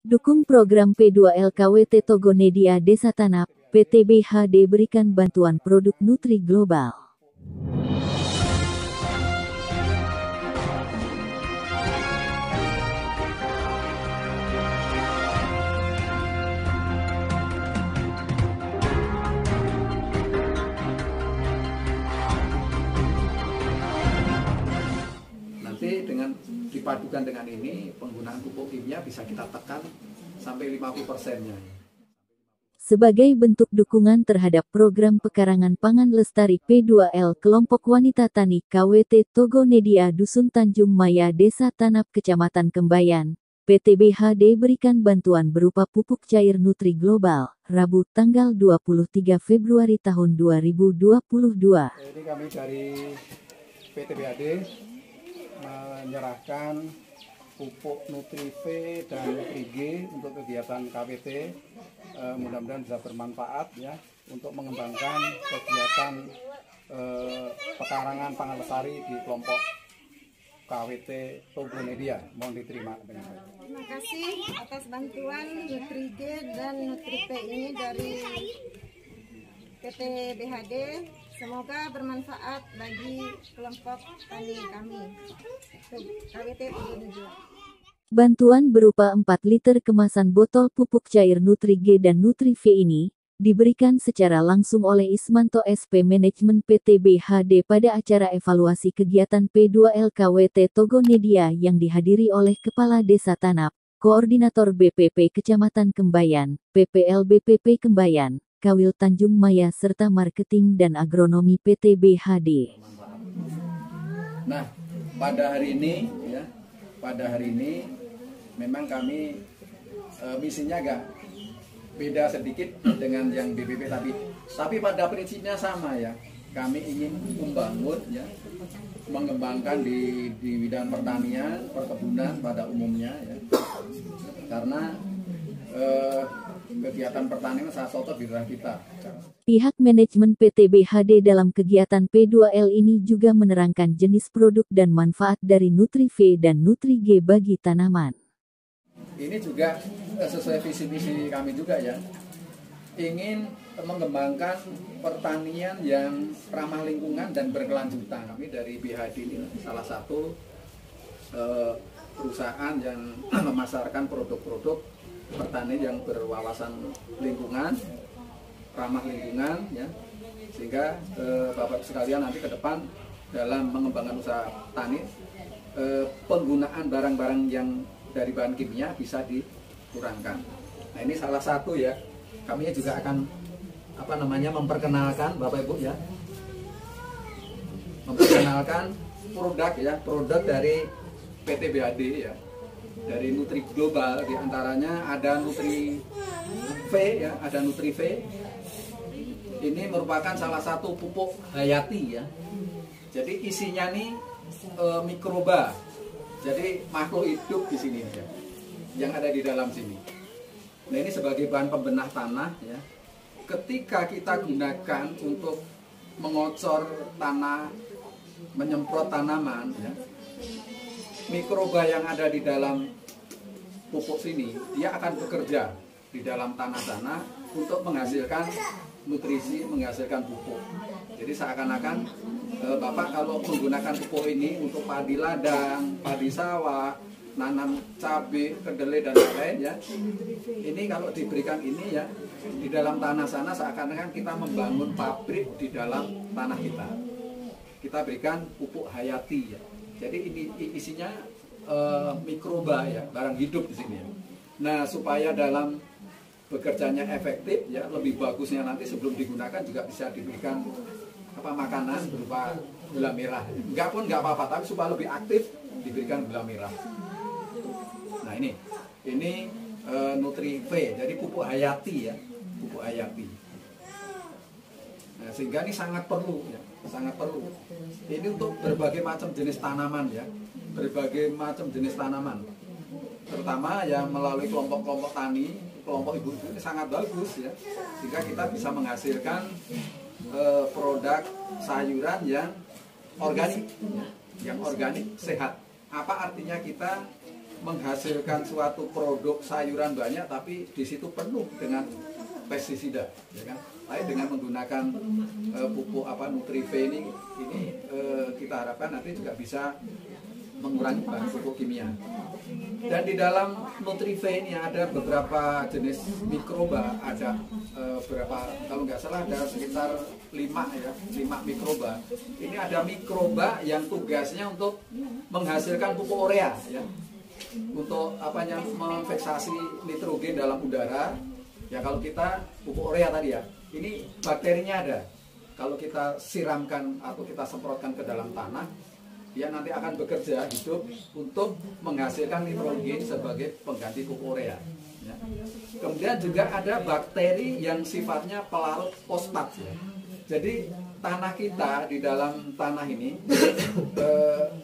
Dukung program P2LKWT Togonedia Desa Tanap, PT BHD berikan bantuan produk Nutri Global. Nanti dengan dipadukan dengan ini, penggunaan pupuk kimia bisa kita tekan sampai 50%-nya. Sebagai bentuk dukungan terhadap program pekarangan pangan lestari P2L Kelompok Wanita Tani KWT Togonedia Dusun Tanjung Maya Desa Tanap Kecamatan Kembayan, PT BHD berikan bantuan berupa pupuk cair Nutri Global, Rabu tanggal 23 Februari tahun 2022. Ini kami dari PT BHD menyerahkan pupuk Nutri-V dan Nutri-G untuk kegiatan KWT. Mudah-mudahan bisa bermanfaat ya untuk mengembangkan kegiatan pekarangan pangan lestari di kelompok KWT Togonedia. Mohon diterima dengan baik. Terima kasih atas bantuan Nutri-G dan Nutri-V ini dari PT BHD. Semoga bermanfaat bagi kelompok tani kami, KWT Togonedia. Bantuan berupa 4 liter kemasan botol pupuk cair Nutri-G dan Nutri-V ini, diberikan secara langsung oleh Ismanto SP Manajemen PT BHD pada acara evaluasi kegiatan P2LKWT Togonedia yang dihadiri oleh Kepala Desa Tanap, Koordinator BPP Kecamatan Kembayan, PPL BPP Kembayan, Kawil Tanjung Maya serta Marketing dan Agronomi PT BHD. Nah, pada hari ini memang kami misinya agak beda sedikit dengan yang BPP tapi pada prinsipnya sama ya. Kami ingin membangun ya, mengembangkan di bidang pertanian, perkebunan pada umumnya ya. Karena kegiatan pertanian salah satu di daerah kita. Pihak manajemen PT BHD dalam kegiatan P2L ini juga menerangkan jenis produk dan manfaat dari Nutri-V dan Nutri-G bagi tanaman. Ini juga sesuai visi-misi kami juga ya. Ingin mengembangkan pertanian yang ramah lingkungan dan berkelanjutan. Kami dari BHD ini salah satu perusahaan yang memasarkan produk-produk pertanian yang berwawasan lingkungan, ramah lingkungan ya, sehingga Bapak sekalian nanti ke depan dalam mengembangkan usaha tani penggunaan barang-barang yang dari bahan kimia bisa dikurangkan. Nah ini salah satu ya, kami juga akan memperkenalkan Bapak Ibu ya, memperkenalkan produk dari PT BHD ya, dari Nutri Global, diantaranya ada Nutri-V ya, ada Nutri-V. Ini merupakan salah satu pupuk hayati ya. Jadi isinya nih mikroba. Jadi makhluk hidup di sini ya, yang ada di dalam sini. Nah ini sebagai bahan pembenah tanah ya. Ketika kita gunakan untuk mengocor tanah, menyemprot tanaman ya, mikroba yang ada di dalam pupuk sini, dia akan bekerja di dalam tanah sana untuk menghasilkan nutrisi, menghasilkan pupuk. Jadi seakan-akan Bapak kalau menggunakan pupuk ini untuk padi ladang, padi sawah, nanam cabai, kedelai dan lain-lain ya. Ini kalau diberikan ini ya, di dalam tanah sana seakan-akan kita membangun pabrik di dalam tanah kita. Kita berikan pupuk hayati ya. Jadi ini isinya mikroba ya, barang hidup di sini. Nah, supaya dalam bekerjanya efektif ya, lebih bagusnya nanti sebelum digunakan juga bisa diberikan makanan berupa gula merah. Enggak pun enggak apa-apa, tapi supaya lebih aktif diberikan gula merah. Nah, ini Nutri-V, jadi pupuk hayati ya, pupuk hayati. Nah, sehingga ini sangat perlu ya, sangat perlu. Ini untuk berbagai macam jenis tanaman ya, berbagai macam jenis tanaman. Terutama yang melalui kelompok-kelompok tani, kelompok ibu-ibu ini sangat bagus ya, sehingga kita bisa menghasilkan produk sayuran yang organik, sehat. Apa artinya kita menghasilkan suatu produk sayuran banyak, tapi di situ penuh dengan pestisida, ya kan? Tapi dengan menggunakan pupuk Nutri-V ini kita harapkan nanti juga bisa mengurangi bahan pupuk kimia. Dan di dalam Nutri-V ini ada beberapa jenis mikroba, ada berapa, kalau nggak salah ada sekitar 5 mikroba. Ini ada mikroba yang tugasnya untuk menghasilkan pupuk urea, ya, untuk memfiksasi nitrogen dalam udara. Ya kalau kita pupuk urea tadi ya, ini bakterinya ada. Kalau kita siramkan atau kita semprotkan ke dalam tanah, dia nanti akan bekerja hidup untuk menghasilkan nitrogen sebagai pengganti pupuk urea. Ya. Kemudian juga ada bakteri yang sifatnya pelarut fosfat. Ya. Jadi tanah kita, di dalam tanah ini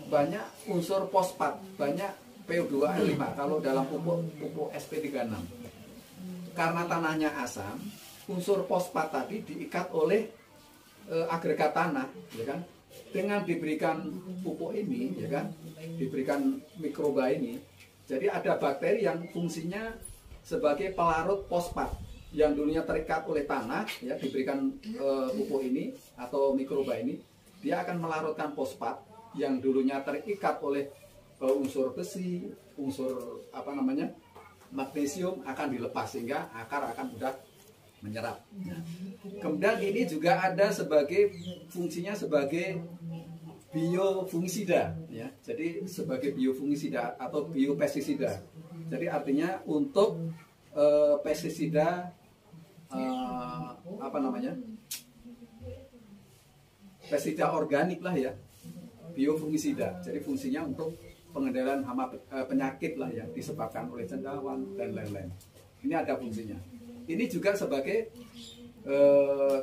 banyak unsur fosfat, banyak PO2,5 kalau dalam pupuk SP36. Karena tanahnya asam, unsur fosfat tadi diikat oleh agregat tanah, ya kan? Dengan diberikan pupuk ini, ya kan? Diberikan mikroba ini, jadi ada bakteri yang fungsinya sebagai pelarut fosfat yang dulunya terikat oleh tanah, ya, diberikan pupuk ini atau mikroba ini, dia akan melarutkan fosfat yang dulunya terikat oleh unsur besi, unsur magnesium akan dilepas sehingga akar akan mudah menyerap. Nah, kemudian ini juga ada sebagai fungsinya sebagai biofungsida, ya. Jadi sebagai biofungsida atau biopestisida. Jadi artinya untuk pestisida pestisida organik lah ya, biofungsida. Jadi fungsinya untuk pengendalian hama penyakit lah ya, disebabkan oleh cendawan dan lain-lain. Ini ada fungsinya. Ini juga sebagai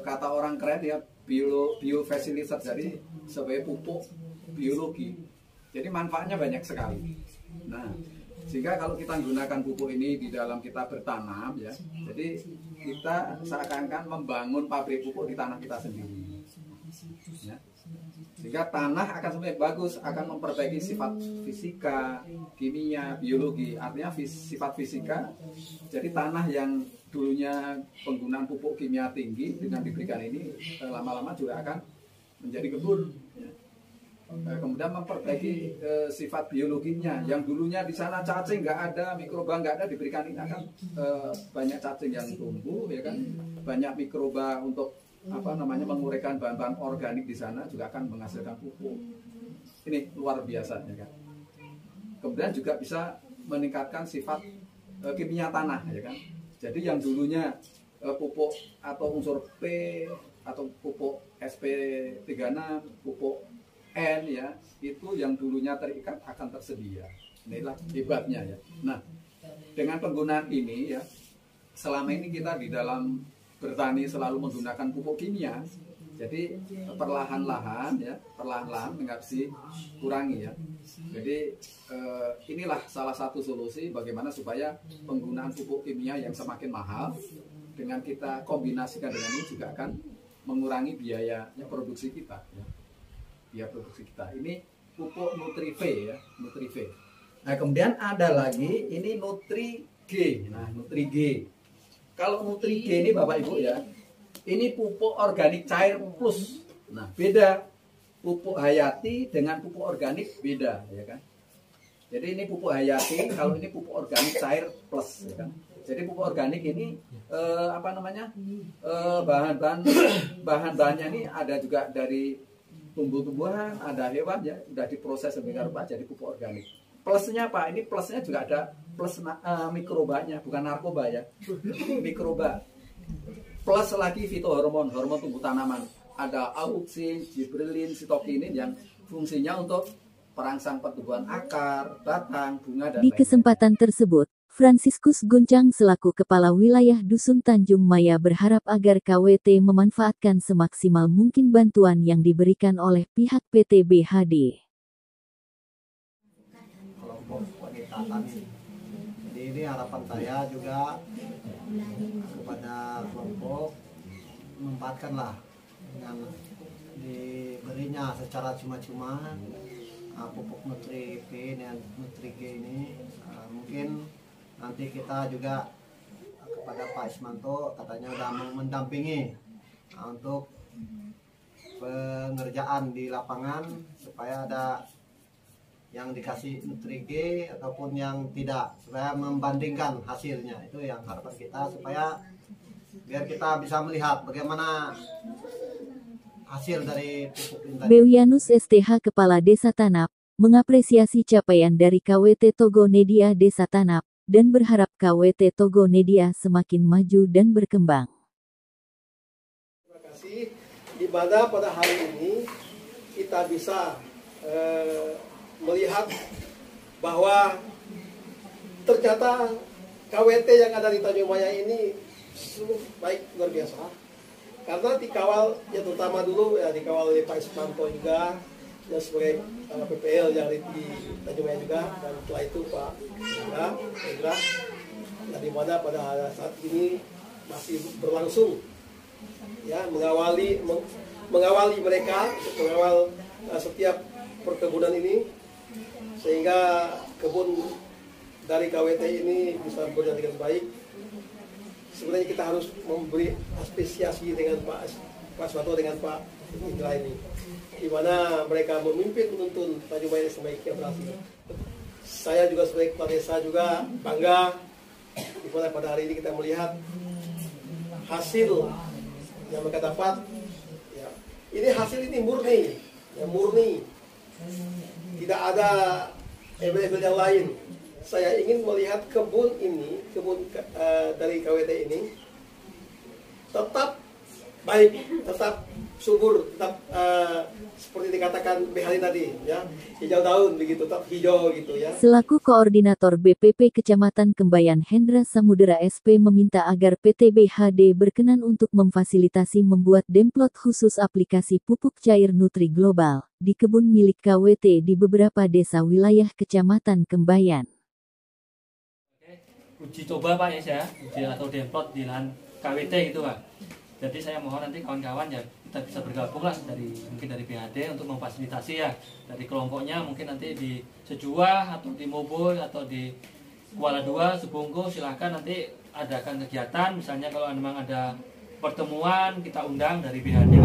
kata orang keren ya, biofacilitator, jadi sebagai pupuk biologi. Jadi manfaatnya banyak sekali. Nah, sehingga kalau kita menggunakan pupuk ini di dalam kita bertanam ya, jadi kita seakan-akan membangun pabrik pupuk di tanah kita sendiri. Ya. Sehingga tanah akan semakin bagus, akan memperbaiki sifat fisika, kimia, biologi. Artinya sifat fisika, jadi tanah yang dulunya penggunaan pupuk kimia tinggi, dengan diberikan ini lama-lama juga akan menjadi kebun. Kemudian memperbaiki sifat biologinya, yang dulunya di sana cacing nggak ada, mikroba nggak ada, diberikan ini akan banyak cacing yang tumbuh, ya kan? Banyak mikroba untuk menguraikan bahan-bahan organik di sana, juga akan menghasilkan pupuk. Ini luar biasa, ya kan? Kemudian juga bisa meningkatkan sifat kimia tanah, ya kan? Jadi yang dulunya pupuk atau unsur P atau pupuk SP36, pupuk N ya, itu yang dulunya terikat akan tersedia. Inilah hebatnya ya. Nah, dengan penggunaan ini ya, selama ini kita di dalam bertani selalu menggunakan pupuk kimia, jadi perlahan-lahan nggak sih kurangi ya. Jadi inilah salah satu solusi bagaimana supaya penggunaan pupuk kimia yang semakin mahal dengan kita kombinasikan dengan ini juga akan mengurangi biaya produksi kita ya. Biaya produksi kita. Ini pupuk Nutri-V ya, Nutri-V. Nah, kemudian ada lagi ini Nutri-G. Nah, Nutri-G. Kalau Nutri-G ini Bapak Ibu ya, ini pupuk organik cair plus. Nah, beda. Pupuk hayati dengan pupuk organik beda, ya kan? Jadi ini pupuk hayati, kalau ini pupuk organik cair plus, ya kan? Jadi pupuk organik ini bahan-bahannya ini ada juga dari tumbuh-tumbuhan, ada hewan ya, sudah diproses sedemikian rupa jadi pupuk organik. Plusnya apa? Ini plusnya juga ada plus mikrobanya, bukan narkoba ya, mikroba. Plus lagi fitohormon, hormon tumbuh tanaman. Ada auksin, giberelin, sitokinin yang fungsinya untuk perangsang pertumbuhan akar, batang, bunga, dan Di kesempatan tersebut, Fransiskus Goncang selaku Kepala Wilayah Dusun Tanjung Maya berharap agar KWT memanfaatkan semaksimal mungkin bantuan yang diberikan oleh pihak PT BHD. Kelompok wanita tani. Jadi ini harapan saya juga kepada kelompok memanfaatkanlah yang diberinya secara cuma-cuma pupuk Nutri V dan Nutri G ini. Mungkin nanti kita juga kepada Pak Ismanto katanya udah mau mendampingi untuk pengerjaan di lapangan supaya ada yang dikasih Nutri G ataupun yang tidak, supaya membandingkan hasilnya. Itu yang harapan kita, supaya biar kita bisa melihat bagaimana hasil dari pupuk ini tadi. Bewianus STH Kepala Desa Tanap mengapresiasi capaian dari KWT Togonedia Desa Tanap dan berharap KWT Togonedia semakin maju dan berkembang. Terima kasih. Di mana pada hari ini kita bisa melihat bahwa ternyata KWT yang ada di Tanjung Maya ini sungguh baik, luar biasa. Karena dikawal, ya terutama dulu ya dikawal oleh Pak Ismanto juga, ya sebagai PPL yang di Tanjung Maya juga, dan setelah itu Pak Indra, yang dimana pada saat ini masih berlangsung, ya mengawali mereka untuk mengawal setiap perkebunan ini, sehingga kebun dari KWT ini bisa berjalan dengan baik. Sebenarnya kita harus memberi apresiasi dengan Pak Ismanto dengan Pak Indra ini, di mana mereka memimpin menuntun Tanjung Maya sebaiknya berhasil. Saya juga sebagai kepala desa juga bangga, di mana pada hari ini kita melihat hasil yang mereka dapat. Ya, ini hasil ini murni, ya murni, tidak ada embel-embel yang lain. Saya ingin melihat kebun ini, dari KWT ini tetap baik, tetap subur, tetap seperti dikatakan BHD tadi, ya hijau daun begitu, tetap hijau gitu ya. Selaku Koordinator BPP Kecamatan Kembayan Hendra Samudera SP meminta agar PT BHD berkenan untuk memfasilitasi membuat demplot khusus aplikasi pupuk cair Nutri Global di kebun milik KWT di beberapa desa wilayah Kecamatan Kembayan. Uji coba Pak ya, uji atau demplot di lahan KWT gitu Pak. Jadi saya mohon nanti kawan-kawan ya kita bisa bergabung lah mungkin dari BHD untuk memfasilitasi ya dari kelompoknya, mungkin nanti di Sejuah atau di Moboy atau di Kuala Dua, Subungku, silahkan nanti adakan kegiatan, misalnya kalau memang ada pertemuan kita undang dari BHD.